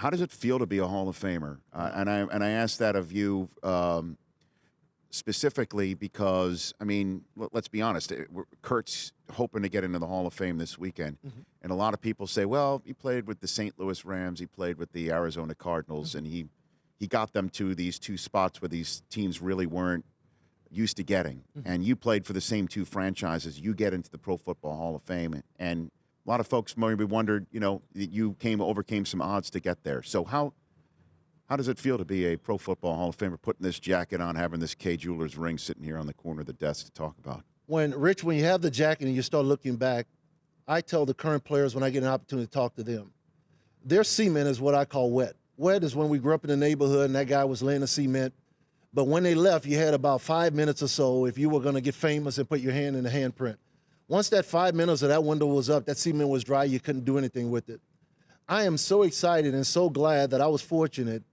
how does it feel to be a Hall of Famer? And I asked that of you specifically because, I mean, let's be honest. Kurt's hoping to get into the Hall of Fame this weekend. And a lot of people say, well, he played with the St. Louis Rams. He played with the Arizona Cardinals. And he got them to these two spots where these teams really weren't used to getting. And you played for the same two franchises. You get into the Pro Football Hall of Fame. And a lot of folks maybe wondered, that you overcame some odds to get there. So how does it feel to be a Pro Football Hall of Famer, putting this jacket on, having this K Jewelers ring sitting here on the corner of the desk to talk about? When you have the jacket and you start looking back, I tell the current players when I get an opportunity to talk to them, their cement is what I call wet. Wet is when we grew up in the neighborhood and that guy was laying the cement. But when they left, you had about 5 minutes or so if you were going to get famous and put your hand in the handprint. Once that 5 minutes of that window was up, that cement was dry, you couldn't do anything with it. I am so excited and so glad that I was fortunate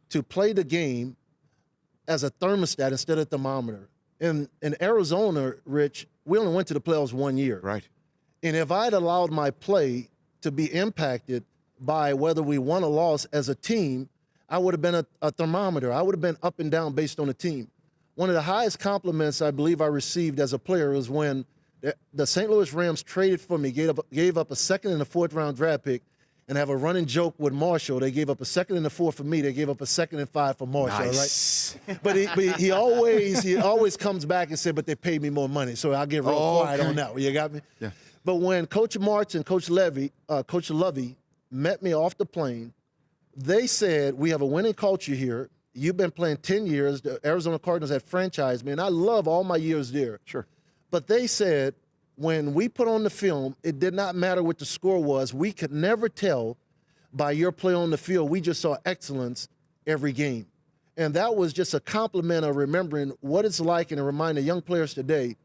to play the game as a thermostat instead of thermometer. In Arizona, Rich, we only went to the playoffs 1 year. Right. And if I'd allowed my play to be impacted by whether we won or lost as a team, I would have been a thermometer. I would have been up and down based on the team. One of the highest compliments I believe I received as a player was when the St. Louis Rams traded for me, gave up a second and a fourth-round draft pick, and have a running joke with Marshall. They gave up a second and a fourth for me. They gave up a second and 5 for Marshall, Nice. right? But he always comes back and said, but they paid me more money. So I'll get real quiet on that one. You got me? Yeah. But when Coach Martz and Coach Lovey met me off the plane, they said, we have a winning culture here. You've been playing 10 years. The Arizona Cardinals had franchised me, and I love all my years there. Sure. But they said, when we put on the film, it did not matter what the score was. We could never tell by your play on the field. We just saw excellence every game. And that was just a compliment of remembering what it's like and a reminder young players today,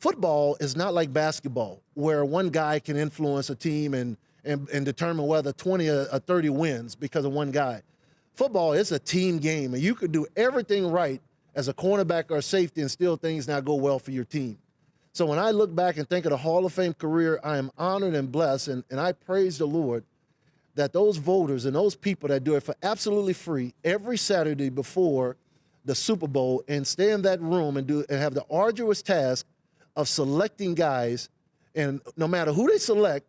football is not like basketball, where one guy can influence a team and determine whether 20 or 30 wins because of one guy. Football is a team game, and you could do everything right as a cornerback or safety and still things not go well for your team. So when I look back and think of the Hall of Fame career, I am honored and blessed, and I praise the Lord that those voters and those people that do it for absolutely free every Saturday before the Super Bowl and stay in that room and have the arduous task of selecting guys, and no matter who they select,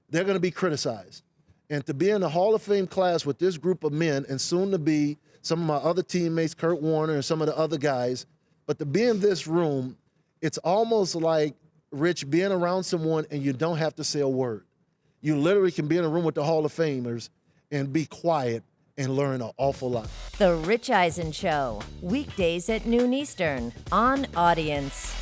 they're going to be criticized. And to be in the Hall of Fame class with this group of men and soon to be some of my other teammates, Kurt Warner and some of the other guys, but to be in this room, it's almost like, Rich, being around someone and you don't have to say a word. You literally can be in a room with the Hall of Famers and be quiet and learn an awful lot. The Rich Eisen Show, weekdays at noon Eastern on Audience.